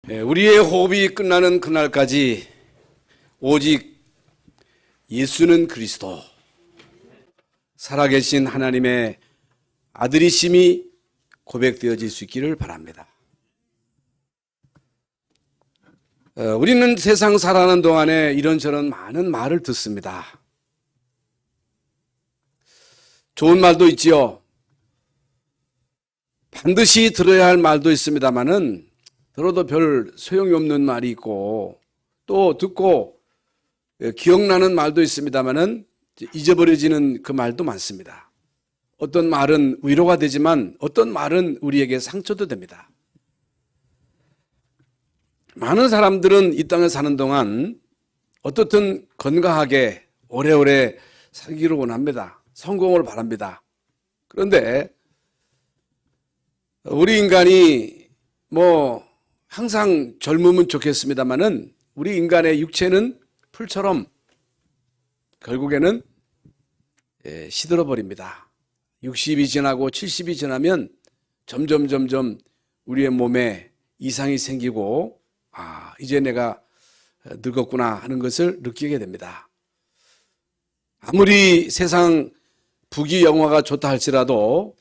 우리의 호흡이 끝나는 그날까지 오직 예수는 그리스도, 살아계신 하나님의 아들이심이 고백되어질 수 있기를 바랍니다. 우리는 세상 살아가는 동안에 이런저런 많은 말을 듣습니다. 좋은 말도 있지요. 반드시 들어야 할 말도 있습니다만은 들어도 별 소용이 없는 말이 있고, 또 듣고 기억나는 말도 있습니다만은 잊어버려지는 그 말도 많습니다. 어떤 말은 위로가 되지만 어떤 말은 우리에게 상처도 됩니다. 많은 사람들은 이 땅에 사는 동안 어떻든 건강하게 오래오래 살기를 원합니다. 성공을 바랍니다. 그런데 우리 인간이 항상 젊으면 좋겠습니다만은 우리 인간의 육체는 풀처럼 결국에는 시들어 버립니다. 60이 지나고 70이 지나면 점점 우리의 몸에 이상이 생기고 이제 내가 늙었구나 하는 것을 느끼게 됩니다. 아무리 세상 부귀 영화가 좋다 할지라도,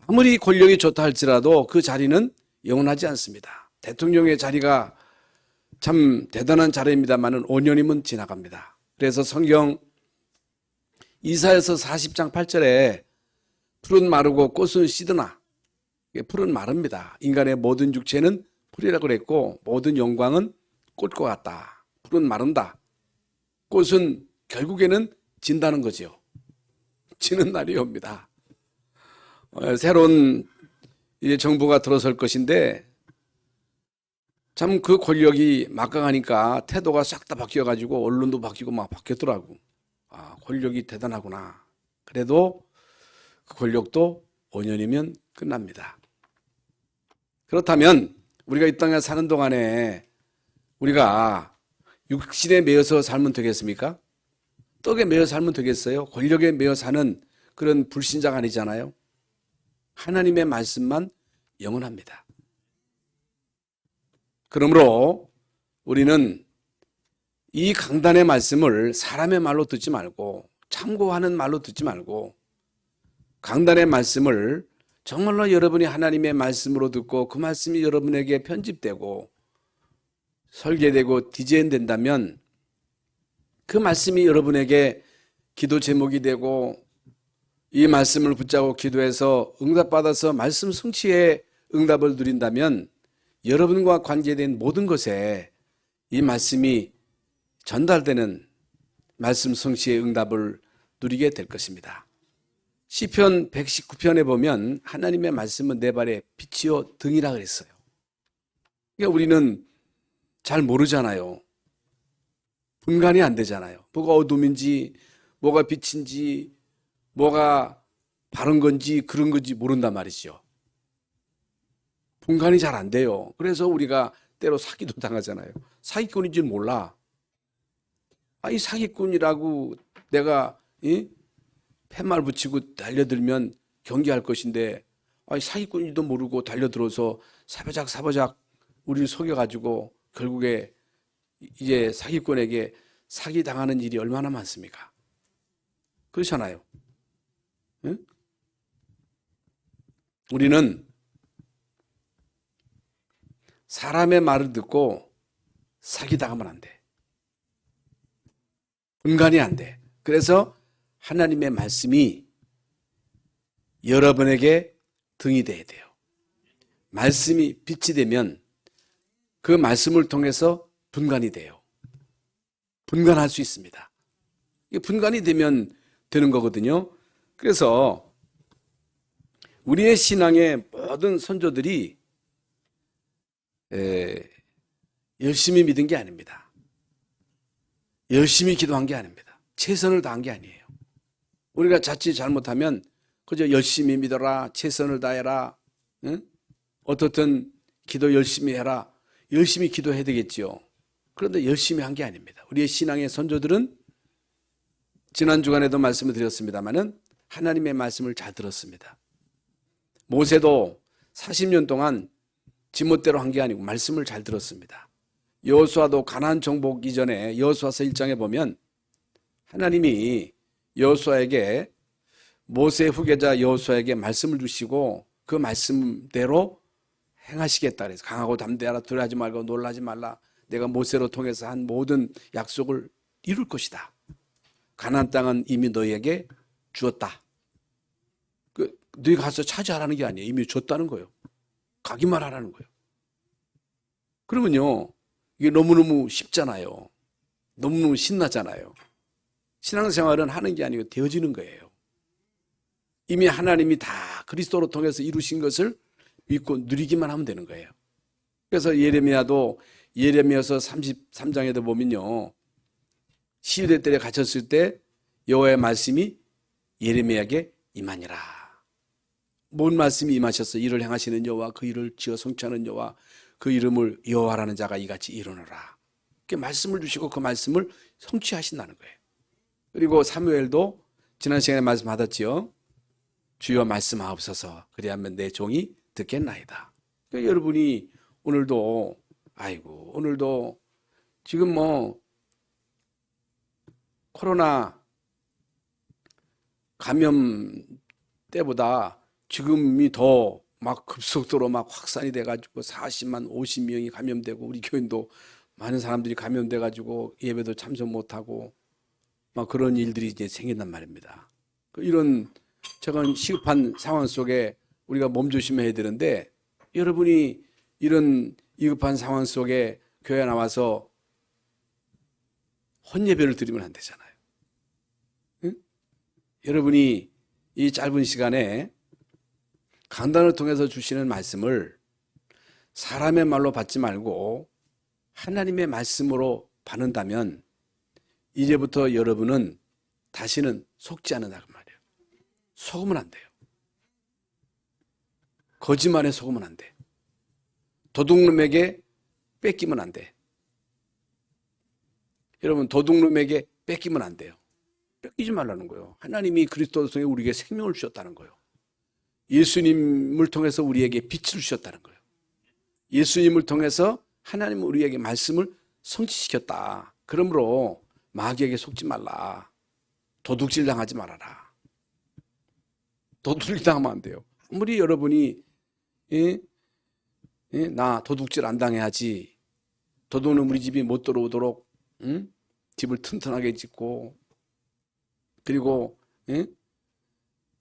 아무리 권력이 좋다 할지라도 그 자리는 영원하지 않습니다. 대통령의 자리가 참 대단한 자리입니다만 5년이면 지나갑니다. 그래서 성경 이사야서 40장 8절에 풀은 마르고 꽃은 시드나, 풀은 마릅니다. 인간의 모든 육체는 풀이라고 그랬고 모든 영광은 꽃과 같다. 풀은 마른다. 꽃은 결국에는 진다는 거지요. 지는 날이 옵니다. 새로운 이제 정부가 들어설 것인데 참 그 권력이 막강하니까 태도가 싹 다 바뀌어가지고 언론도 바뀌고 막 바뀌었더라고. 권력이 대단하구나. 그래도 그 권력도 5년이면 끝납니다. 그렇다면 우리가 이 땅에 사는 동안에 우리가 육신에 매여서 살면 되겠습니까? 떡에 매여 살면 되겠어요? 권력에 매여 사는 그런 불신자가 아니잖아요. 하나님의 말씀만 영원합니다. 그러므로 우리는 이 강단의 말씀을 사람의 말로 듣지 말고 참고하는 말로 듣지 말고 강단의 말씀을 정말로 여러분이 하나님의 말씀으로 듣고 그 말씀이 여러분에게 편집되고 설계되고 디자인된다면 그 말씀이 여러분에게 기도 제목이 되고 이 말씀을 붙잡고 기도해서 응답받아서 말씀 성취의 응답을 누린다면 여러분과 관계된 모든 것에 이 말씀이 전달되는 말씀 성취의 응답을 누리게 될 것입니다. 시편 119편에 보면 하나님의 말씀은 내 발에 빛이요 등이라 그랬어요. 그러니까 우리는 잘 모르잖아요. 분간이 안 되잖아요. 뭐가 어둠인지 뭐가 빛인지 뭐가 바른 건지 그런 건지 모른단 말이죠. 분간이 잘 안 돼요. 그래서 우리가 때로 사기도 당하잖아요. 사기꾼인지는 몰라. 이 사기꾼이라고 내가 팻말 붙이고 달려들면 경계할 것인데 사기꾼인지도 모르고 달려들어서 사바작 우리를 속여가지고 결국에 이제 사기꾼에게 사기당하는 일이 얼마나 많습니까? 그렇잖아요. 응? 우리는 사람의 말을 듣고 사기당하면 안 돼. 분간이 안 돼. 그래서 하나님의 말씀이 여러분에게 등이 돼야 돼요. 말씀이 빛이 되면 그 말씀을 통해서 분간이 돼요. 분간할 수 있습니다. 이게 분간이 되면 되는 거거든요. 그래서 우리의 신앙의 모든 선조들이 열심히 믿은 게 아닙니다. 열심히 기도한 게 아닙니다. 최선을 다한 게 아니에요. 우리가 자칫 잘못하면 그저 열심히 믿어라, 최선을 다해라, 어떻든 기도 열심히 해라, 열심히 기도해야 되겠지요. 그런데 열심히 한 게 아닙니다. 우리의 신앙의 선조들은 지난 주간에도 말씀을 드렸습니다마는 하나님의 말씀을 잘 들었습니다. 모세도 40년 동안 지멋대로 한 게 아니고 말씀을 잘 들었습니다. 여호수아도 가나안 정복 이전에 여호수아서 1장에 보면 하나님이 여호수아에게 모세의 후계자 여호수아에게 말씀을 주시고 그 말씀대로 행하시겠다 그래서 강하고 담대하라, 두려워하지 말고 놀라지 말라, 내가 모세로 통해서 한 모든 약속을 이룰 것이다. 가나안 땅은 이미 너희에게 주었다. 너희 가서 차지하라는 게 아니에요. 이미 줬다는 거예요. 가기만 하라는 거예요. 그러면요, 이게 너무너무 쉽잖아요. 너무너무 신나잖아요. 신앙생활은 하는 게 아니고 되어지는 거예요. 이미 하나님이 다 그리스도로 통해서 이루신 것을 믿고 누리기만 하면 되는 거예요. 그래서 예레미야도 예레미야서 33장에도 보면요, 시위대 때 갇혔을 때 여호와의 말씀이 예레미야에게 임하니라. 뭔 말씀이 임하셨어? 이를 행하시는 여호와, 그 일을 지어 성취하는 여호와, 그 이름을 여호와라는 자가 이같이 이루노라. 그 말씀을 주시고 그 말씀을 성취하신다는 거예요. 그리고 사무엘도 지난 시간에 말씀하셨지요. 주여 말씀하옵소서, 그리하면 내 종이 듣겠나이다. 그러니까 여러분이 오늘도 오늘도 지금 코로나 감염 때보다 지금이 더 막 급속도로 막 확산이 돼가지고 40만 50명이 감염되고 우리 교인도 많은 사람들이 감염돼가지고 예배도 참석 못하고 막 그런 일들이 이제 생긴단 말입니다. 이런 저건 시급한 상황 속에 우리가 몸조심해야 되는데 여러분이 이런 위급한 상황 속에 교회 나와서 혼예배를 드리면 안 되잖아요. 응? 여러분이 이 짧은 시간에 강단을 통해서 주시는 말씀을 사람의 말로 받지 말고 하나님의 말씀으로 받는다면 이제부터 여러분은 다시는 속지 않는다고 말이에요. 속으면 안 돼요. 거짓말에 속으면 안 돼. 도둑놈에게 뺏기면 안 돼. 여러분, 도둑놈에게 뺏기면 안 돼요. 뺏기지 말라는 거예요. 하나님이 그리스도를 통해 우리에게 생명을 주셨다는 거예요. 예수님을 통해서 우리에게 빛을 주셨다는 거예요. 예수님을 통해서 하나님은 우리에게 말씀을 성취시켰다. 그러므로 마귀에게 속지 말라. 도둑질 당하지 말아라. 도둑질 당하면 안 돼요. 아무리 여러분이 나 도둑질 안 당해야지. 도둑은 우리 집이 못 들어오도록 집을 튼튼하게 짓고 그리고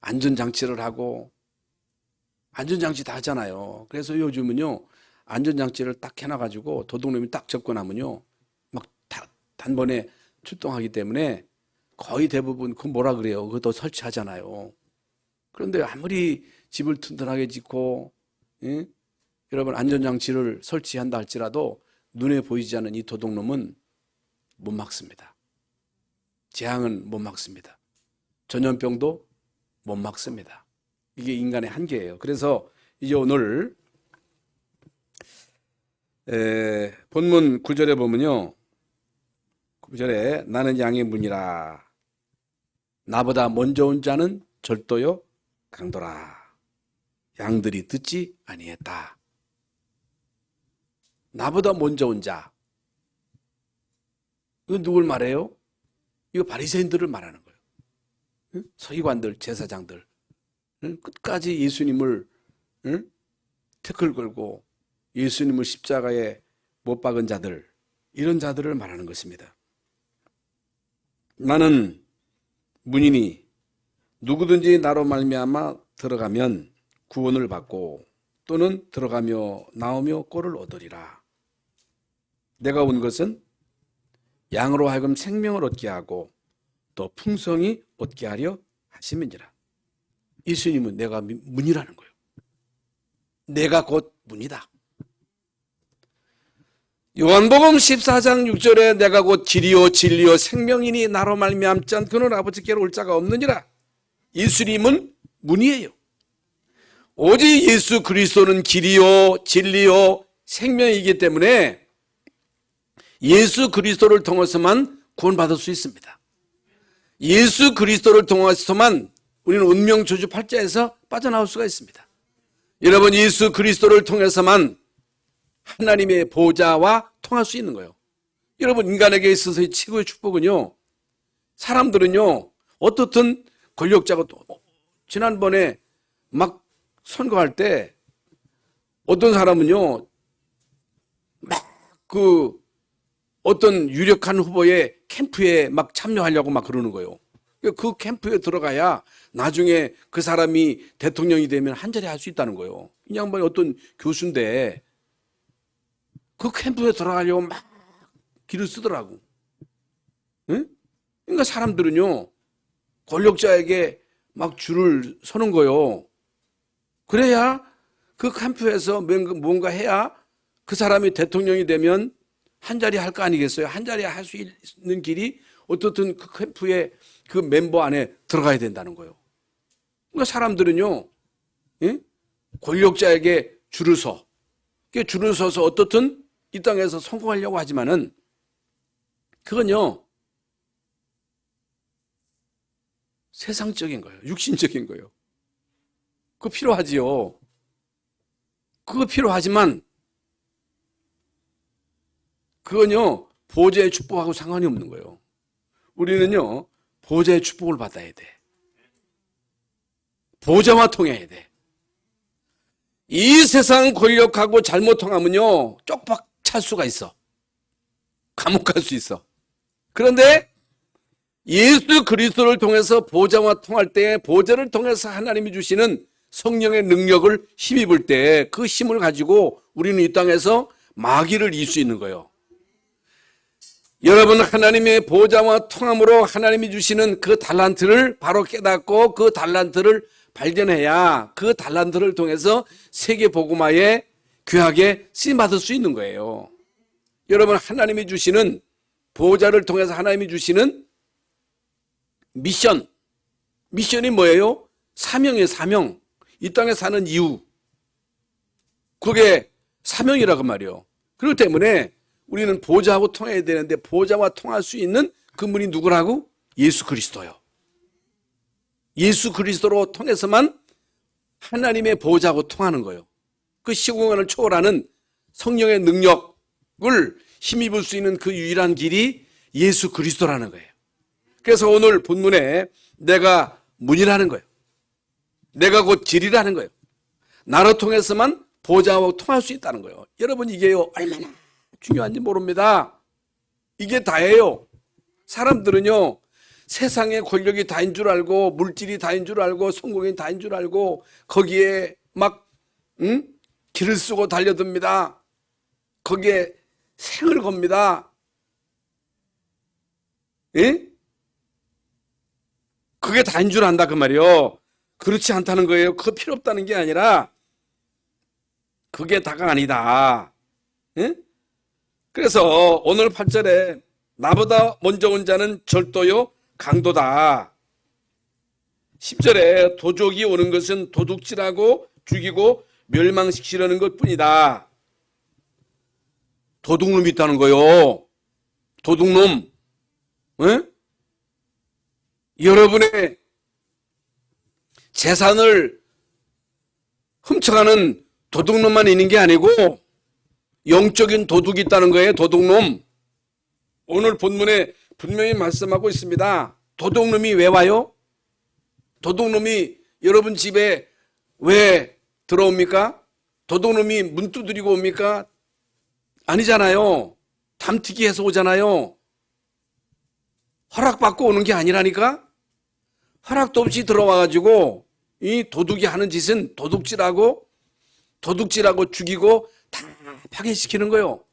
안전장치를 하고 안전장치 다 하잖아요. 그래서 요즘은요 안전장치를 딱 해놔가지고 도둑놈이 딱 접근하면요 막 단번에 출동하기 때문에 거의 대부분 그 뭐라 그래요? 그것도 설치하잖아요. 그런데 아무리 집을 튼튼하게 짓고 여러분 안전장치를 설치한다 할지라도 눈에 보이지 않는 이 도둑놈은 못 막습니다. 재앙은 못 막습니다. 전염병도 못 막습니다. 이게 인간의 한계예요. 그래서 이제 오늘 본문 9절에 보면요. 9절에 나는 양의 문이라. 나보다 먼저 온 자는 절도요 강도라. 양들이 듣지 아니했다. 나보다 먼저 온 자. 이거 누굴 말해요? 이거 바리새인들을 말하는 거예요. 서기관들, 제사장들. 끝까지 예수님을 태클 걸고 예수님을 십자가에 못 박은 자들, 이런 자들을 말하는 것입니다. 나는 문이니 누구든지 나로 말미암아 들어가면 구원을 받고 또는 들어가며 나오며 꼴을 얻으리라. 내가 온 것은 양으로 하여금 생명을 얻게 하고 또 풍성히 얻게 하려 하심이니라. 예수님은 내가 문이라는 거예요. 내가 곧 문이다. 요한복음 14장 6절에 내가 곧 길이요 진리요 생명이니 나로 말미암지 않고는 아버지께로 올 자가 없느니라. 예수님은 문이에요. 오직 예수 그리스도는 길이요 진리요 생명이기 때문에 예수 그리스도를 통해서만 구원받을 수 있습니다. 예수 그리스도를 통해서만 우리는 운명저주 팔자에서 빠져나올 수가 있습니다. 여러분 예수 그리스도를 통해서만 하나님의 보좌와 통할 수 있는 거예요. 여러분, 인간에게 있어서의 최고의 축복은요, 사람들은요, 어떻든 권력자가, 지난번에 막 선거할 때 어떤 사람은요, 어떤 유력한 후보의 캠프에 막 참여하려고 막 그러는 거예요. 그 캠프에 들어가야 나중에 그 사람이 대통령이 되면 한 자리 할 수 있다는 거예요. 이 양반이 어떤 교수인데 그 캠프에 들어가려고 막 길을 쓰더라고. 응? 그러니까 사람들은요, 권력자에게 막 줄을 서는 거예요. 그래야 그 캠프에서 뭔가 해야 그 사람이 대통령이 되면 한 자리 할 거 아니겠어요? 한 자리 할 수 있는 길이 어떻든 그 캠프의 그 멤버 안에 들어가야 된다는 거예요. 그러니까 사람들은요, 예? 권력자에게 줄을 서. 줄을 서서 어떻든 이 땅에서 성공하려고 하지만은 그건요, 세상적인 거예요. 육신적인 거예요. 그거 필요하지요. 그거 필요하지만 그건요, 보좌의 축복하고 상관이 없는 거예요. 우리는요, 보좌의 축복을 받아야 돼. 보좌와 통해야 돼. 이 세상 권력하고 잘못 통하면요, 쪽박 찰 수가 있어. 감옥 갈 수 있어. 그런데 예수 그리스도를 통해서 보좌와 통할 때, 보좌를 통해서 하나님이 주시는 성령의 능력을 힘입을 때 그 힘을 가지고 우리는 이 땅에서 마귀를 이길 수 있는 거예요. 여러분, 하나님의 보좌와 통함으로 하나님이 주시는 그 달란트를 바로 깨닫고 그 달란트를 발견해야 그 달란트를 통해서 세계 복음화에 귀하게 쓰임받을 수 있는 거예요. 여러분, 하나님이 주시는 보좌를 통해서 하나님이 주시는 미션이 뭐예요? 사명이에요. 사명. 이 땅에 사는 이유, 그게 사명이라고 말이에요. 그렇기 때문에 우리는 보좌하고 통해야 되는데, 보좌와 통할 수 있는 그분이 누구라고? 예수 그리스도요. 예수 그리스도로 통해서만 하나님의 보좌하고 통하는 거예요. 그 시공간을 초월하는 성령의 능력을 힘입을 수 있는 그 유일한 길이 예수 그리스도라는 거예요. 그래서 오늘 본문에 내가 문이라는 거예요. 내가 곧 길이라는 거예요. 나를 통해서만 보좌하고 통할 수 있다는 거예요. 여러분, 이게요, 얼마나 중요한지 모릅니다. 이게 다예요. 사람들은요, 세상의 권력이 다인 줄 알고, 물질이 다인 줄 알고, 성공이 다인 줄 알고, 거기에 막 길을 쓰고 달려듭니다. 거기에 생을 겁니다. 예? 그게 다인 줄 안다 그 말이요. 그렇지 않다는 거예요. 그거 필요 없다는 게 아니라 그게 다가 아니다. 예? 그래서 오늘 8절에 나보다 먼저 온 자는 절도요 강도다. 10절에 도적이 오는 것은 도둑질하고 죽이고 멸망시키려는 것뿐이다. 도둑놈이 있다는 거요. 도둑놈. 예? 여러분의 재산을 훔쳐가는 도둑놈만 있는 게 아니고 영적인 도둑이 있다는 거예요. 도둑놈. 오늘 본문에 분명히 말씀하고 있습니다. 도둑놈이 왜 와요? 도둑놈이 여러분 집에 왜 들어옵니까? 도둑놈이 문 두드리고 옵니까? 아니잖아요. 담튀기 해서 오잖아요. 허락받고 오는 게 아니라니까? 허락도 없이 들어와가지고 이 도둑이 하는 짓은 도둑질하고 죽이고 다 파괴시키는 거예요.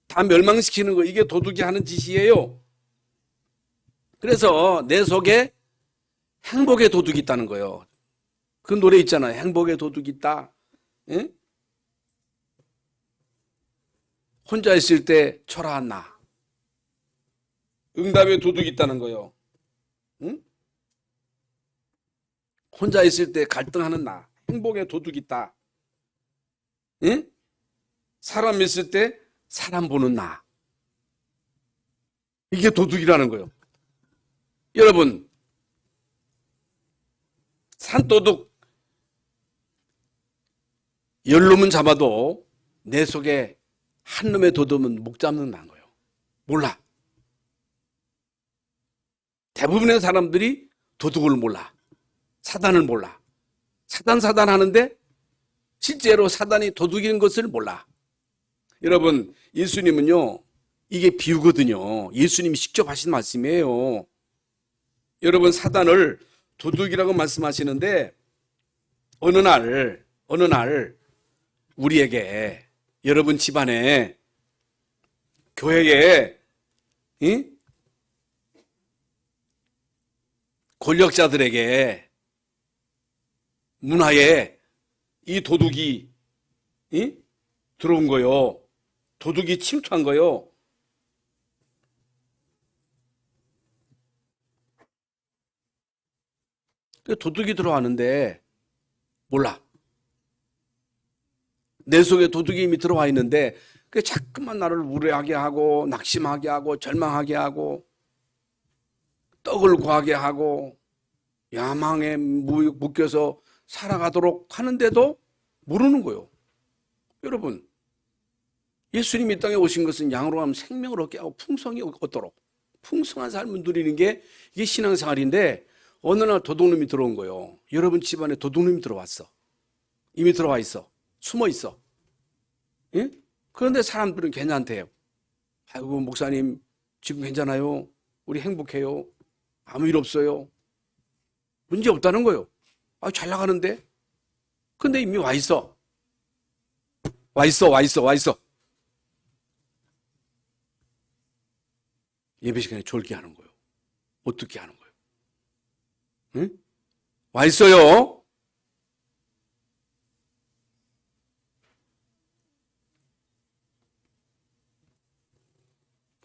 다 멸망시키는 거. 이게 도둑이 하는 짓이에요. 그래서 내 속에 행복의 도둑이 있다는 거예요. 그 노래 있잖아요. 행복의 도둑이 있다. 응? 혼자 있을 때 초라한 나. 응답의 도둑이 있다는 거예요. 응? 혼자 있을 때 갈등하는 나. 행복의 도둑이 있다. 응? 사람 있을 때 사람 보는 나. 이게 도둑이라는 거예요. 여러분, 산도둑 10놈은 잡아도 내 속에 한 놈의 도둑은 목 잡는다는 거예요. 몰라. 대부분의 사람들이 도둑을 몰라. 사단을 몰라. 사단 하는데 실제로 사단이 도둑인 것을 몰라. 여러분, 예수님은요, 이게 비유거든요. 예수님이 직접 하신 말씀이에요. 여러분, 사단을 도둑이라고 말씀하시는데 어느 날 우리에게, 여러분 집안에, 교회에 권력자들에게, 문화에 이 도둑이 들어온 거요. 도둑이 침투한 거요. 도둑이 들어왔는데 몰라. 내 속에 도둑이 이미 들어와 있는데 그 자꾸만 나를 우려하게 하고 낙심하게 하고 절망하게 하고 떡을 구하게 하고 야망에 묶여서 살아가도록 하는데도 모르는 거예요. 여러분, 예수님이 이 땅에 오신 것은 양으로 하면 생명을 얻게 하고 풍성이 얻도록 풍성한 삶을 누리는 게 이게 신앙생활인데 어느 날 도둑놈이 들어온 거예요. 여러분 집안에 도둑놈이 들어왔어. 이미 들어와 있어. 숨어 있어. 예? 그런데 사람들은 괜찮대요. 아이고 목사님 지금 괜찮아요. 우리 행복해요. 아무 일 없어요. 문제 없다는 거예요. 아, 잘 나가는데? 근데 이미 와 있어. 와 있어. 예배 시간에 졸게 하는 거예요. 못 듣게 하는 거예요. 응? 와 있어요.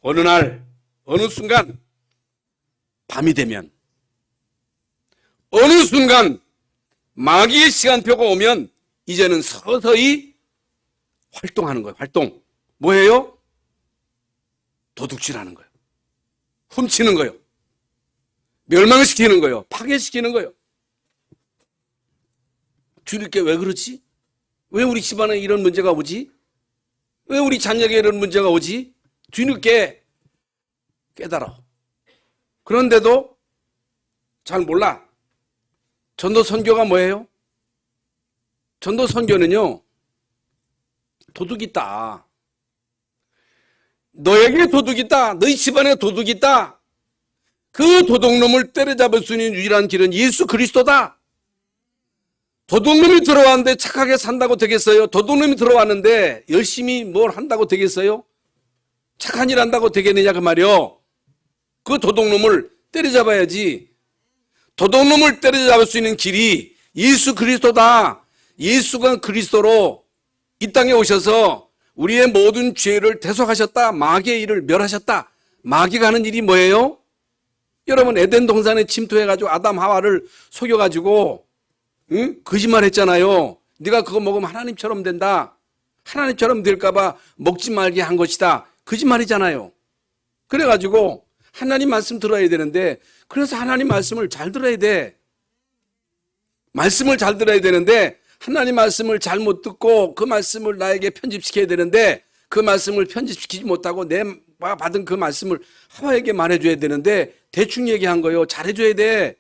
어느 날, 어느 순간, 밤이 되면, 어느 순간, 마귀의 시간표가 오면, 이제는 서서히 활동하는 거예요. 활동. 뭐예요? 도둑질하는 거예요. 훔치는 거예요. 멸망시키는 거예요. 파괴시키는 거예요. 주님께 왜 그러지? 왜 우리 집안에 이런 문제가 오지? 왜 우리 자녀에게 이런 문제가 오지? 뒤늦게 깨달아. 그런데도 잘 몰라. 전도 선교가 뭐예요? 전도 선교는요, 도둑이 있다. 너에게 도둑이 있다. 너희 집안에 도둑이 있다. 그 도둑놈을 때려잡을 수 있는 유일한 길은 예수 그리스도다. 도둑놈이 들어왔는데 착하게 산다고 되겠어요? 도둑놈이 들어왔는데 열심히 뭘 한다고 되겠어요? 착한 일 한다고 되겠느냐 그 말이요. 그 도둑놈을 때려잡아야지. 도둑놈을 때려잡을 수 있는 길이 예수 그리스도다. 예수가 그리스도로 이 땅에 오셔서 우리의 모든 죄를 대속하셨다. 마귀의 일을 멸하셨다. 마귀가 하는 일이 뭐예요? 여러분 에덴 동산에 침투해가지고 아담 하와를 속여가지고 거짓말했잖아요. 네가 그거 먹으면 하나님처럼 된다. 하나님처럼 될까봐 먹지 말게 한 것이다. 거짓말이잖아요. 그래가지고 하나님 말씀 들어야 되는데, 그래서 하나님 말씀을 잘 들어야 돼. 말씀을 잘 들어야 되는데 하나님 말씀을 잘못 듣고 그 말씀을 나에게 편집시켜야 되는데 그 말씀을 편집시키지 못하고 내가 받은 그 말씀을 하와에게 말해줘야 되는데 대충 얘기한 거예요. 잘해줘야 돼.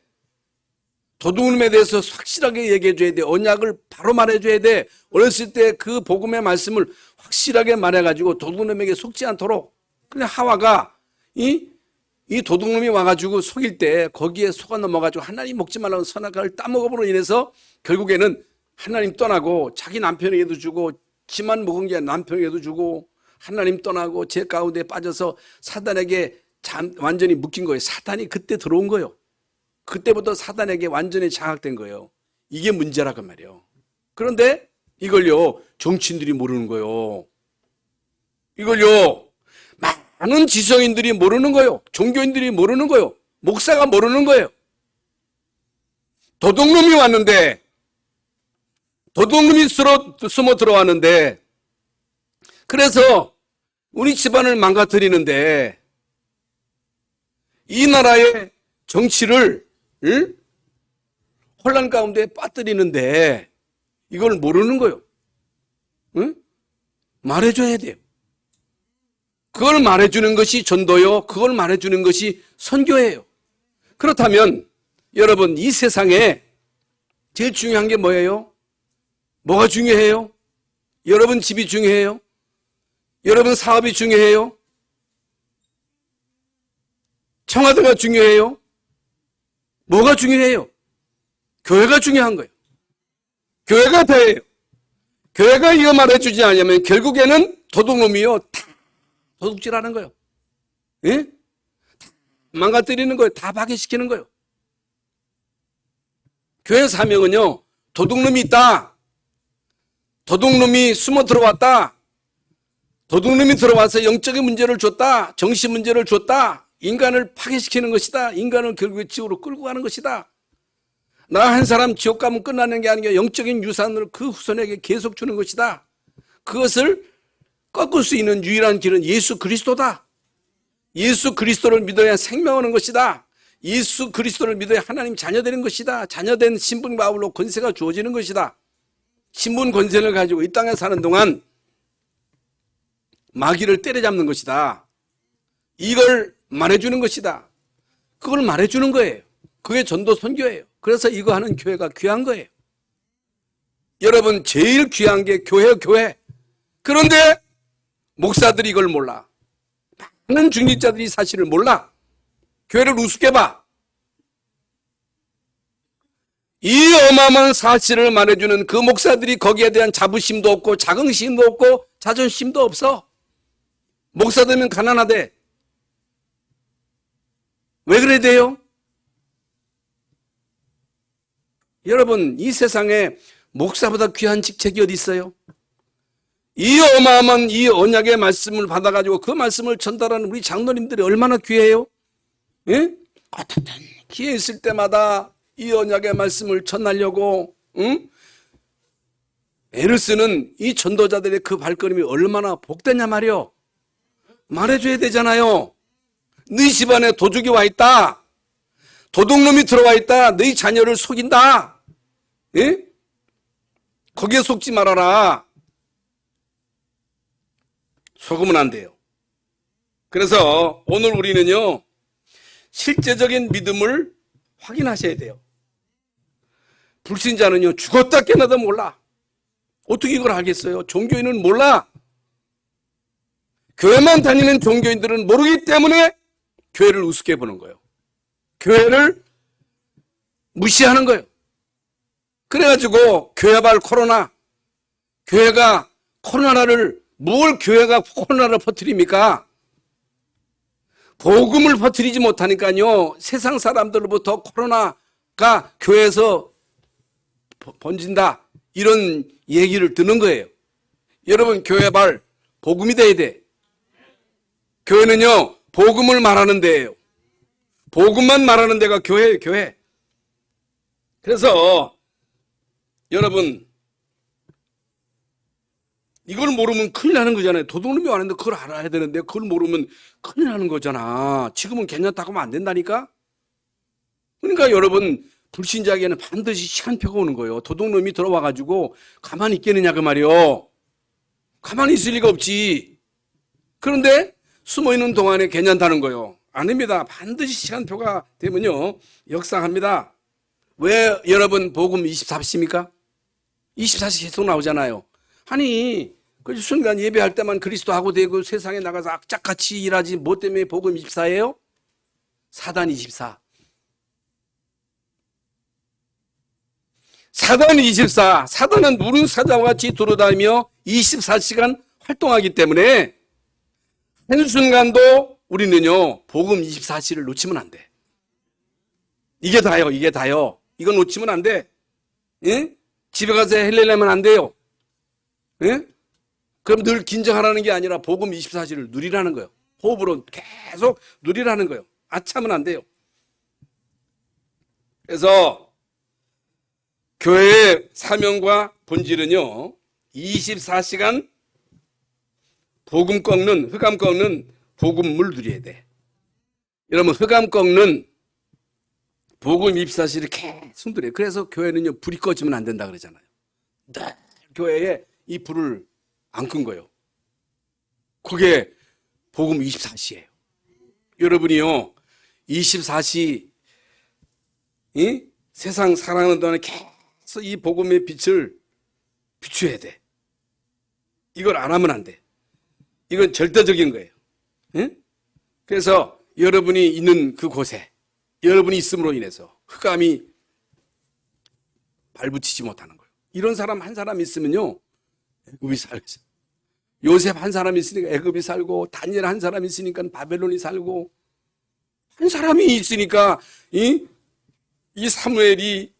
도둑놈에 대해서 확실하게 얘기해줘야 돼. 언약을 바로 말해줘야 돼. 어렸을 때 그 복음의 말씀을 확실하게 말해가지고 도둑놈에게 속지 않도록. 근데 하와가 이 도둑놈이 와가지고 속일 때 거기에 속아 넘어가지고 하나님 먹지 말라고 선악과를 따먹음으로 인해서 결국에는 하나님 떠나고 자기 남편에게도 주고 지만 먹은 게 남편에게도 주고 하나님 떠나고 죄 가운데 빠져서 사단에게 완전히 묶인 거예요. 사단이 그때 들어온 거예요. 그때부터 사단에게 완전히 장악된 거예요. 이게 문제라고 말이에요. 그런데 이걸요 정치인들이 모르는 거예요. 이걸요 많은 지성인들이 모르는 거예요. 종교인들이 모르는 거예요. 목사가 모르는 거예요. 도둑놈이 왔는데, 도둑놈이 숨어 들어왔는데, 그래서 우리 집안을 망가뜨리는데, 이 나라의 정치를 혼란 가운데 빠뜨리는데 이걸 모르는 거예요. 응? 말해줘야 돼요. 그걸 말해주는 것이 전도요. 그걸 말해주는 것이 선교예요. 그렇다면 여러분, 이 세상에 제일 중요한 게 뭐예요? 뭐가 중요해요? 여러분 집이 중요해요? 여러분 사업이 중요해요? 청와대가 중요해요? 뭐가 중요해요? 교회가 중요한 거예요. 교회가 다예요. 교회가 이거 말해주지 않으면 결국에는 도둑놈이요. 다 도둑질하는 거예요. 예? 망가뜨리는 거예요. 다 파괴시키는 거예요. 교회 사명은요, 도둑놈이 있다. 도둑놈이 숨어 들어왔다. 도둑놈이 들어와서 영적인 문제를 줬다. 정신 문제를 줬다. 인간을 파괴시키는 것이다. 인간을 결국에 지옥으로 끌고 가는 것이다. 나 한 사람 지옥 가면 끝나는 게 아니라 영적인 유산을 그 후손에게 계속 주는 것이다. 그것을 꺾을 수 있는 유일한 길은 예수 그리스도다. 예수 그리스도를 믿어야 생명하는 것이다. 예수 그리스도를 믿어야 하나님 자녀되는 것이다. 자녀된 신분과 아울러 권세가 주어지는 것이다. 신분 권세를 가지고 이 땅에 사는 동안 마귀를 때려잡는 것이다. 이걸 말해주는 것이다. 그걸 말해주는 거예요. 그게 전도 선교예요. 그래서 이거 하는 교회가 귀한 거예요. 여러분, 제일 귀한 게 교회예요, 교회. 그런데 목사들이 이걸 몰라. 많은 중직자들이 사실을 몰라. 교회를 우습게 봐. 이 어마어마한 사실을 말해주는 그 목사들이 거기에 대한 자부심도 없고 자긍심도 없고 자존심도 없어. 목사되면 가난하대. 왜 그래야 돼요? 여러분, 이 세상에 목사보다 귀한 직책이 어디 있어요? 이 어마어마한 이 언약의 말씀을 받아가지고 그 말씀을 전달하는 우리 장로님들이 얼마나 귀해요? 예? 어떤 기회 있을 때마다 이 언약의 말씀을 전하려고 애를 쓰는 이 전도자들의 그 발걸음이 얼마나 복되냐 말이요. 말해줘야 되잖아요. 너희 집안에 도둑이 와 있다. 도둑놈이 들어와 있다. 너희 자녀를 속인다. 예? 거기에 속지 말아라. 속으면 안 돼요. 그래서 오늘 우리는요, 실제적인 믿음을 확인하셔야 돼요. 불신자는요, 죽었다 깨나도 몰라. 어떻게 이걸 알겠어요? 종교인은 몰라. 교회만 다니는 종교인들은 모르기 때문에 교회를 우습게 보는 거예요. 교회를 무시하는 거예요. 그래가지고 교회발 코로나, 교회가 코로나를, 뭘 교회가 코로나를 퍼뜨립니까? 복음을 퍼뜨리지 못하니까요, 세상 사람들로부터 코로나가 교회에서 번진다, 이런 얘기를 듣는 거예요. 여러분, 교회발 복음이 돼야 돼. 교회는요, 복음을 말하는 데예요. 복음만 말하는 데가 교회예요, 교회. 그래서 여러분, 이걸 모르면 큰일 나는 거잖아요. 도둑놈이 왔는데 그걸 알아야 되는데 그걸 모르면 큰일 나는 거잖아. 지금은 괜찮다고 하면 안 된다니까? 그러니까 여러분, 불신자에게는 반드시 시간표가 오는 거예요. 도둑놈이 들어와가지고 가만히 있겠느냐 그 말이요. 가만히 있을 리가 없지. 그런데 숨어있는 동안에 괜찮다는 거예요. 아닙니다. 반드시 시간표가 되면요, 역상합니다. 왜 여러분 복음 24시입니까? 24시 계속 나오잖아요. 아니, 그 순간 예배할 때만 그리스도하고 되고 세상에 나가서 악착같이 일하지 뭐 때문에 복음 24예요? 사단 24. 사단 24. 사단은 무른 사자와 같이 돌아다니며 24시간 활동하기 때문에 한순간도 우리는요, 복음 24시를 놓치면 안 돼. 이게 다요, 이게 다요. 이거 놓치면 안 돼. 예? 집에 가서 헬레려면 안 돼요. 예? 그럼 늘 긴장하라는 게 아니라 복음 24시를 누리라는 거예요. 호흡으로 계속 누리라는 거예요. 아차면 안 돼요. 그래서 교회의 사명과 본질은요, 24시간 복음 꺾는, 흑암 꺾는 복음을 누려야 돼. 여러분, 흑암 꺾는 복음 24시를 계속 누려요. 그래서 교회는요, 불이 꺼지면 안 된다 그러잖아요. 늘 교회에 이 불을 안 끈 거예요. 그게 복음 24시예요. 여러분이요, 24시 세상 살아가는 동안에 계속 이 복음의 빛을 비춰야 돼. 이걸 안 하면 안 돼. 이건 절대적인 거예요. 응? 그래서 여러분이 있는 그곳에 여러분이 있음으로 인해서 흑암이 발붙이지 못하는 거예요. 이런 사람 한 사람 있으면요, 애굽이 살고 있어요. 요셉 한 사람 있으니까 애굽이 살고, 다니엘 한 사람 있으니까 바벨론이 살고, 한 사람이 있으니까 이 사무엘이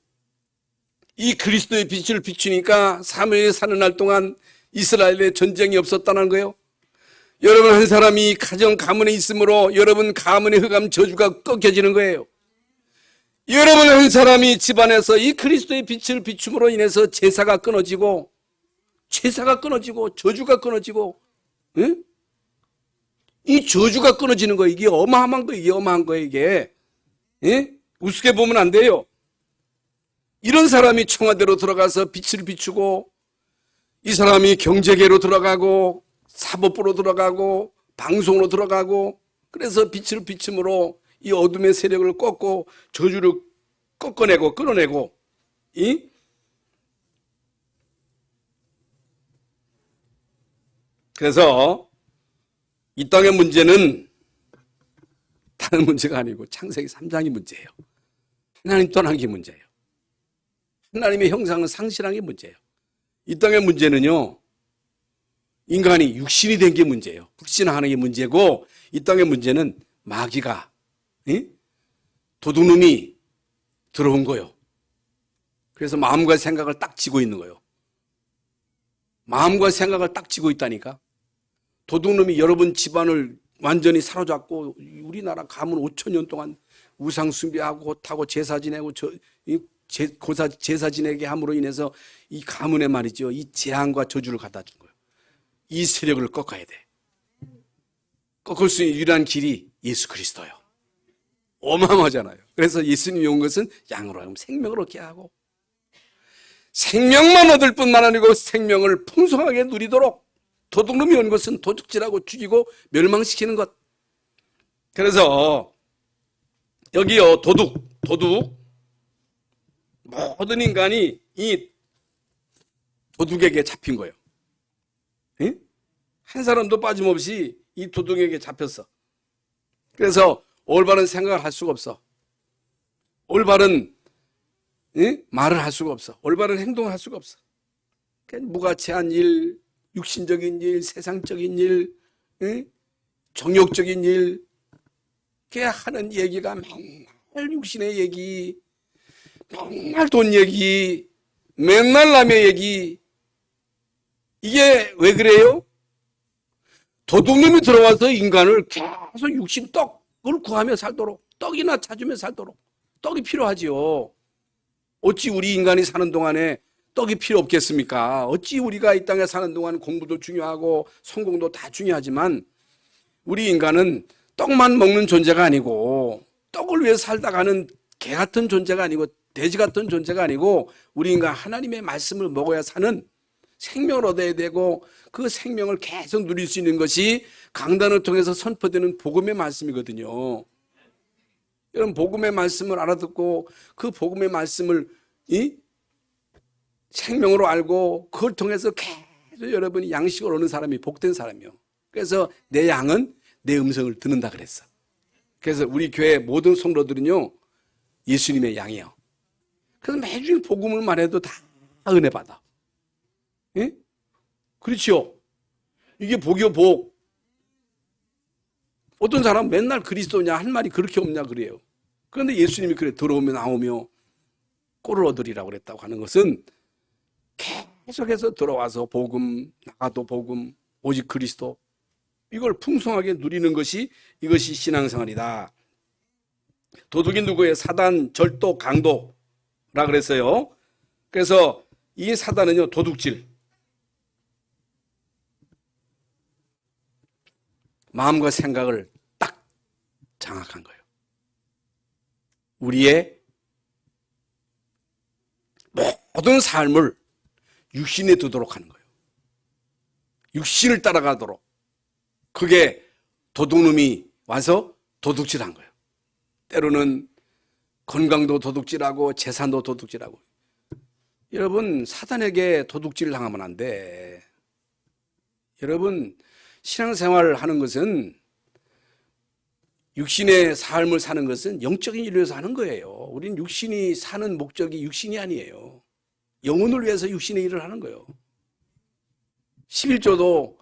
이 그리스도의 빛을 비추니까 사무엘이 사는 날 동안 이스라엘에 전쟁이 없었다는 거예요. 여러분 한 사람이 가정 가문에 있으므로 여러분 가문의 흑암 저주가 꺾여지는 거예요. 여러분 한 사람이 집안에서 이 그리스도의 빛을 비춤으로 인해서 제사가 끊어지고 저주가 끊어지고, 응? 이 저주가 끊어지는 거예요. 이게 어마어마한 거예요. 이게 어마한 거예요. 이게, 응? 우습게 보면 안 돼요. 이런 사람이 청와대로 들어가서 빛을 비추고, 이 사람이 경제계로 들어가고, 사법부로 들어가고, 방송으로 들어가고, 그래서 빛을 비춤으로 이 어둠의 세력을 꺾고 저주를 꺾어내고 끊어내고, 그래서 이 땅의 문제는 다른 문제가 아니고 창세기 3장이 문제예요. 하나님 떠난 게 문제예요. 하나님의 형상을 상실한 게 문제예요. 이 땅의 문제는요, 인간이 육신이 된 게 문제예요. 불신하는 게 문제고, 이 땅의 문제는 마귀가, 도둑놈이 들어온 거예요. 그래서 마음과 생각을 딱 쥐고 있는 거예요. 마음과 생각을 딱 쥐고 있다니까. 도둑놈이 여러분 집안을 완전히 사로잡고 우리나라 가문 5,000년 동안 우상 숭배하고 타고 제사 지내고 제사 지내게 함으로 인해서 이 가문에 말이죠, 이 재앙과 저주를 갖다 준 거예요. 이 세력을 꺾어야 돼. 꺾을 수 있는 유일한 길이 예수 그리스도예요. 어마어마하잖아요. 그래서 예수님이 온 것은 양으로 하여금 생명을 얻게 하고, 생명만 얻을 뿐만 아니고 생명을 풍성하게 누리도록, 도둑놈이 온 것은 도둑질하고 죽이고 멸망시키는 것. 그래서 여기요, 도둑 모든 인간이 이 도둑에게 잡힌 거예요. 응? 한 사람도 빠짐없이 이 도둑에게 잡혔어. 그래서 올바른 생각을 할 수가 없어. 올바른 말을 할 수가 없어. 올바른 행동을 할 수가 없어. 무가치한 일, 육신적인 일, 세상적인 일, 정욕적인 일, 걔 하는 얘기가 맨날 육신의 얘기, 맨날 돈 얘기, 맨날 남의 얘기. 이게 왜 그래요? 도둑놈이 들어와서 인간을 계속 육신 떡을 구하며 살도록, 떡이나 찾으며 살도록. 떡이 필요하지요. 어찌 우리 인간이 사는 동안에 떡이 필요 없겠습니까? 어찌 우리가 이 땅에 사는 동안 공부도 중요하고 성공도 다 중요하지만 우리 인간은 떡만 먹는 존재가 아니고, 떡을 위해 살다가는 개 같은 존재가 아니고 돼지 같은 존재가 아니고, 우리 인간 하나님의 말씀을 먹어야 사는, 생명을 얻어야 되고 그 생명을 계속 누릴 수 있는 것이 강단을 통해서 선포되는 복음의 말씀이거든요. 여러분, 복음의 말씀을 알아듣고 그 복음의 말씀을 생명으로 알고 그걸 통해서 계속 여러분이 양식을 얻는 사람이 복된 사람이요. 그래서 내 양은 내 음성을 듣는다 그랬어. 그래서 우리 교회 모든 성도들은요, 예수님의 양이에요. 그래서 매주 복음을 말해도 다 은혜 받아. 예? 그렇지요. 이게 복이요, 복. 어떤 사람은 맨날 그리스도냐 할 말이 그렇게 없냐 그래요. 그런데 예수님이 그래, 들어오며 나오며 꼴을 얻으리라고 그랬다고 하는 것은 계속해서 들어와서 복음, 나가도 복음, 오직 그리스도, 이걸 풍성하게 누리는 것이, 이것이 신앙생활이다. 도둑이 누구예요? 사단, 절도, 강도라 그랬어요. 그래서 이 사단은요, 도둑질, 마음과 생각을 딱 장악한 거예요. 우리의 모든 삶을 육신에 두도록 하는 거예요. 육신을 따라가도록. 그게 도둑놈이 와서 도둑질한 거예요. 때로는 건강도 도둑질하고 재산도 도둑질하고. 여러분, 사단에게 도둑질 당하면 안 돼. 여러분, 신앙생활을 하는 것은, 육신의 삶을 사는 것은 영적인 일을 위해서 하는 거예요. 우리는 육신이 사는 목적이 육신이 아니에요. 영혼을 위해서 육신의 일을 하는 거예요. 11조도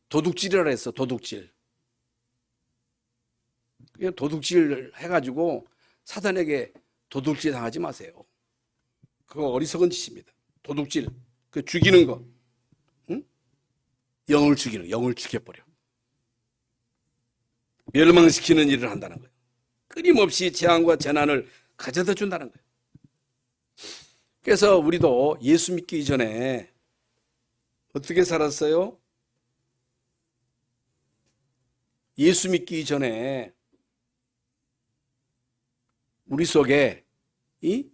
도둑질이라 했어. 도둑질. 도둑질 해가지고 사단에게 도둑질 당하지 마세요. 그거 어리석은 짓입니다. 도둑질, 그 죽이는 거, 응? 영을 죽이는, 영을 죽여버려. 멸망시키는 일을 한다는 거예요. 끊임없이 재앙과 재난을 가져다 준다는 거예요. 그래서 우리도 예수 믿기 이전에 어떻게 살았어요? 예수 믿기 이전에 우리 속에 이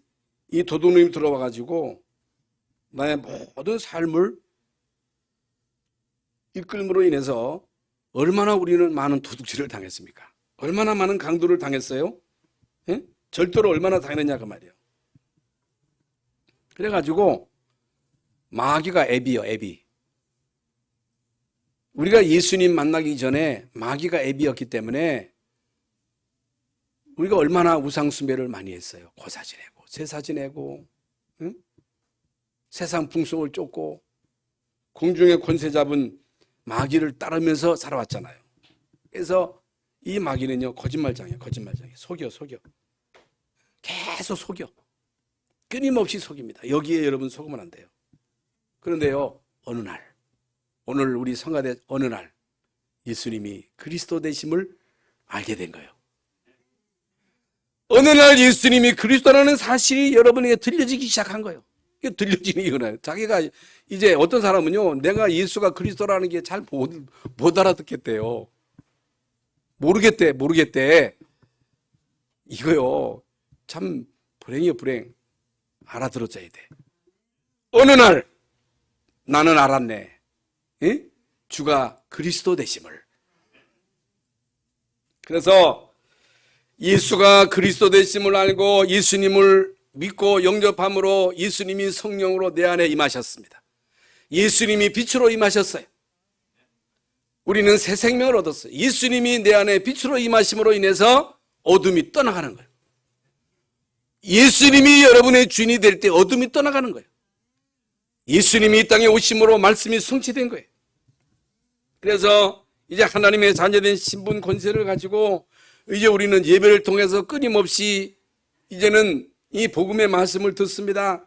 도둑놈이 들어와 가지고 나의 모든 삶을 이끌므로 인해서 얼마나 우리는 많은 도둑질을 당했습니까? 얼마나 많은 강도를 당했어요? 예? 절도를 얼마나 당했느냐 그 말이에요. 그래가지고 마귀가 애비요, 애비. 우리가 예수님 만나기 전에 마귀가 애비였기 때문에 우리가 얼마나 우상숭배를 많이 했어요. 고사 지내고 제사 지내고, 응? 세상 풍속을 쫓고 공중의 권세 잡은 마귀를 따르면서 살아왔잖아요. 그래서 이 마귀는요, 거짓말장이에요. 거짓말장이에요. 속여. 계속 속여. 끊임없이 속입니다. 여기에 여러분 속으면 안 돼요. 그런데요, 어느 날, 오늘 우리 성가대 어느 날 예수님이 그리스도 되심을 알게 된 거예요. 어느 날 예수님이 그리스도라는 사실이 여러분에게 들려지기 시작한 거예요. 이게 들려지는 이유는 자기가 이제 어떤 사람은요, 내가 예수가 그리스도라는 게 잘 못 알아듣겠대요. 모르겠대. 이거요, 참 불행이요, 불행. 알아들어줘야 돼. 어느 날 나는 알았네. 예? 주가 그리스도 되심을. 그래서 예수가 그리스도 되심을 알고 예수님을 믿고 영접함으로 예수님이 성령으로 내 안에 임하셨습니다. 예수님이 빛으로 임하셨어요. 우리는 새 생명을 얻었어요. 예수님이 내 안에 빛으로 임하심으로 인해서 어둠이 떠나가는 거예요. 예수님이 여러분의 주인이 될 때 어둠이 떠나가는 거예요. 예수님이 이 땅에 오심으로 말씀이 성취된 거예요. 그래서 이제 하나님의 자녀된 신분 권세를 가지고 이제 우리는 예배를 통해서 끊임없이 이제는 이 복음의 말씀을 듣습니다.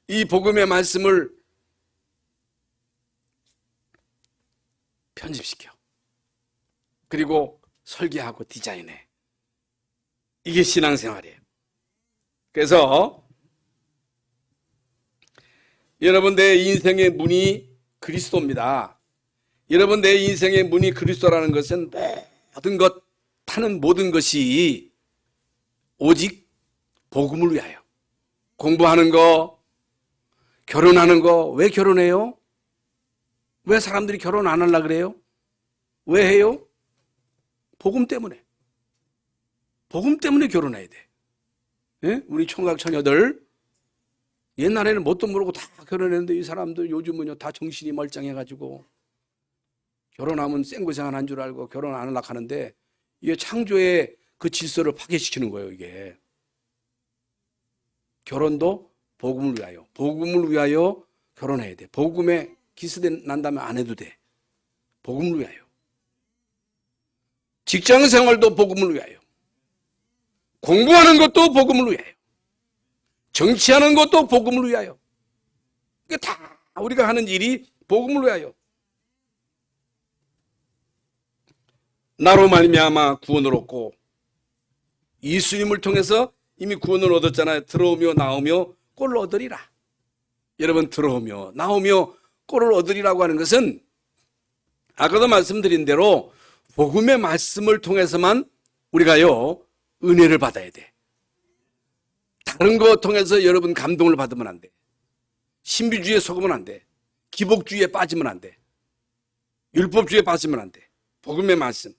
이 복음의 말씀을 편집시켜. 그리고 설계하고 디자인해. 이게 신앙생활이에요. 그래서 여러분, 내 인생의 문이 그리스도입니다. 여러분, 내 인생의 문이 그리스도라는 것은 모든 것, 타는 모든 것이 오직 복음을 위하여. 공부하는 거, 결혼하는 거. 왜 결혼해요? 왜 사람들이 결혼 안 하려고 그래요? 왜 해요? 복음 때문에. 복음 때문에 결혼해야 돼. 예? 우리 총각 처녀들 옛날에는 뭣도 모르고 다 결혼했는데 이 사람들 요즘은요 다 정신이 멀쩡해가지고 결혼하면 생고생활 한 줄 알고 결혼 안 하려고 하는데 이게 창조의 그 질서를 파괴시키는 거예요. 이게 결혼도 복음을 위하여, 복음을 위하여 결혼해야 돼. 복음에 기스대 난다면 안 해도 돼. 복음을 위하여. 직장 생활도 복음을 위하여. 공부하는 것도 복음을 위하여. 정치하는 것도 복음을 위하여. 이게 다 우리가 하는 일이 복음을 위하여. 나로 말미암아 구원을 얻고 예수님을 통해서 이미 구원을 얻었잖아요. 들어오며 나오며 꼴을 얻으리라. 여러분, 들어오며 나오며 꼴을 얻으리라고 하는 것은 아까도 말씀드린 대로 복음의 말씀을 통해서만 우리가요 은혜를 받아야 돼. 다른 거 통해서 여러분 감동을 받으면 안 돼. 신비주의에 속으면 안 돼. 기복주의에 빠지면 안 돼. 율법주의에 빠지면 안 돼. 복음의 말씀.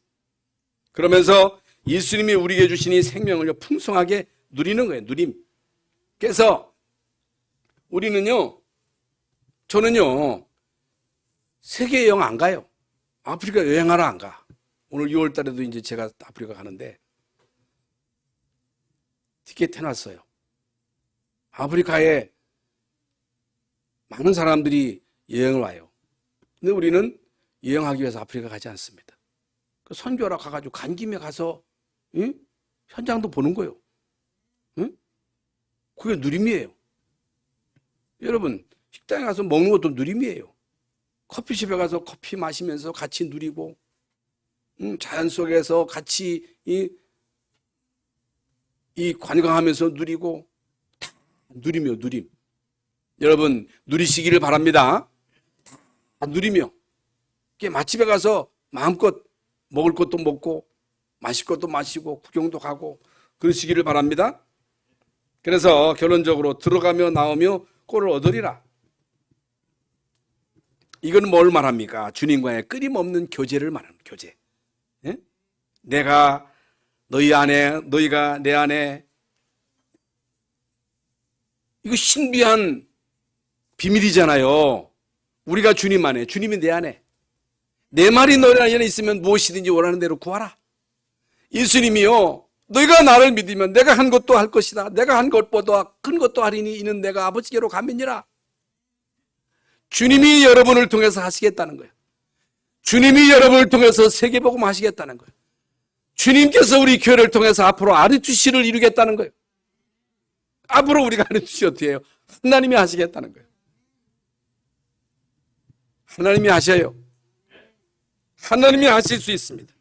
그러면서 예수님이 우리에게 주신 이 생명을 풍성하게 누리는 거예요. 누림. 그래서 우리는요, 저는요, 세계 여행 안 가요. 아프리카 여행하러 안 가. 오늘 6월 달에도 이제 제가 아프리카 가는데 티켓 해놨어요. 아프리카에 많은 사람들이 여행을 와요. 근데 우리는 여행하기 위해서 아프리카 가지 않습니다. 선교하러 가가지고 간 김에 가서 현장도 보는 거예요. 그게 누림이에요. 여러분, 식당에 가서 먹는 것도 누림이에요. 커피숍에 가서 커피 마시면서 같이 누리고, 자연 속에서 같이 이 관광하면서 누리고, 다 누리며 누림. 여러분, 누리시기를 바랍니다. 다 누리며. 맛집에 가서 마음껏 먹을 것도 먹고, 마실 것도 마시고, 구경도 가고, 그러시기를 바랍니다. 그래서 결론적으로 들어가며 나오며 꼴을 얻으리라. 이건 뭘 말합니까? 주님과의 끊임없는 교제를 말하는 교제. 예? 내가 너희 안에, 너희가 내 안에. 이거 신비한 비밀이잖아요. 우리가 주님 안에, 주님이 내 안에. 내 말이 너희 안에 있으면 무엇이든지 원하는 대로 구하라. 예수님이요, 너희가 나를 믿으면 내가 한 것도 할 것이다. 내가 한 것보다 큰 것도 하리니 이는 내가 아버지께로 가면이라. 주님이 여러분을 통해서 하시겠다는 거예요. 주님이 여러분을 통해서 세계복음 하시겠다는 거예요. 주님께서 우리 교회를 통해서 앞으로 아르투시를 이루겠다는 거예요. 앞으로 우리가 아르투시 어떻게 해요? 하나님이 하시겠다는 거예요. 하나님이 하셔요. 하나님이 하실 수 있습니다.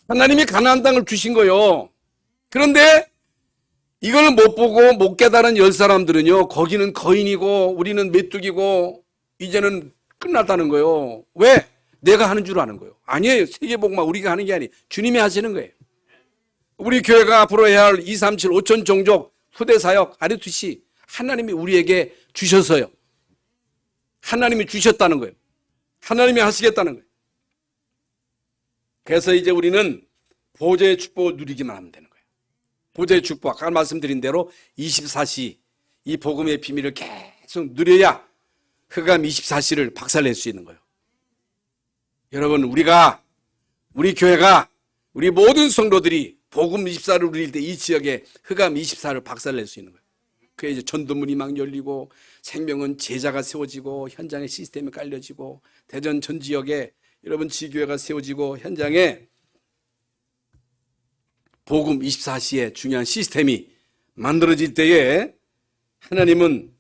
하나님이 가나안 땅을 주신 거요. 그런데 이걸 못 보고 못 깨달은 10사람들은요, 거기는 거인이고 우리는 메뚜기고 이제는 끝났다는 거예요. 왜? 내가 하는 줄 아는 거예요. 아니에요. 세계복음만 우리가 하는 게 아니에요. 주님이 하시는 거예요. 우리 교회가 앞으로 해야 할 237 5천 종족 후대사역 아르투시 하나님이 우리에게 주셔서요. 하나님이 주셨다는 거예요. 하나님이 하시겠다는 거예요. 그래서 이제 우리는 보좌의 축복을 누리기만 하면 되는 거예요. 보좌의 축복, 아까 말씀드린 대로 24시 이 복음의 비밀을 계속 누려야 흑암 24시를 박살낼 수 있는 거예요. 여러분, 우리 교회가, 우리 모든 성도들이 복음 24를 누릴 때 이 지역에 흑암 24를 박살낼 수 있는 거예요. 그게 이제 전도문이 막 열리고 생명은 제자가 세워지고 현장에 시스템이 깔려지고 대전 전 지역에 여러분 지교회가 세워지고 현장에 복음 24시의 중요한 시스템이 만들어질 때에 하나님은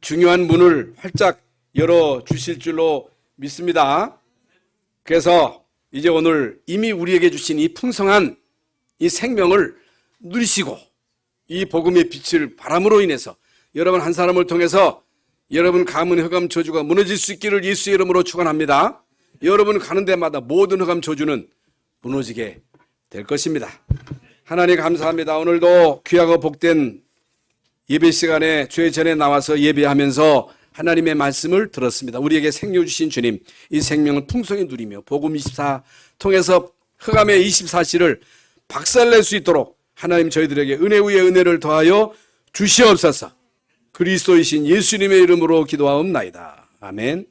중요한 문을 활짝 열어주실 줄로 믿습니다. 그래서 이제 오늘 이미 우리에게 주신 이 풍성한 이 생명을 누리시고 이 복음의 빛을 바람으로 인해서 여러분 한 사람을 통해서 여러분 가문 흑암 저주가 무너질 수 있기를 예수의 이름으로 축원합니다. 여러분 가는 데마다 모든 흑암 저주는 무너지게 될 것입니다. 하나님 감사합니다. 오늘도 귀하고 복된 예배 시간에 주의 전에 나와서 예배하면서 하나님의 말씀을 들었습니다. 우리에게 생명 주신 주님, 이 생명을 풍성히 누리며 복음 24 통해서 흑암의 24시를 박살낼 수 있도록 하나님 저희들에게 은혜 위에 은혜를 더하여 주시옵소서. 그리스도이신 예수님의 이름으로 기도하옵나이다. 아멘.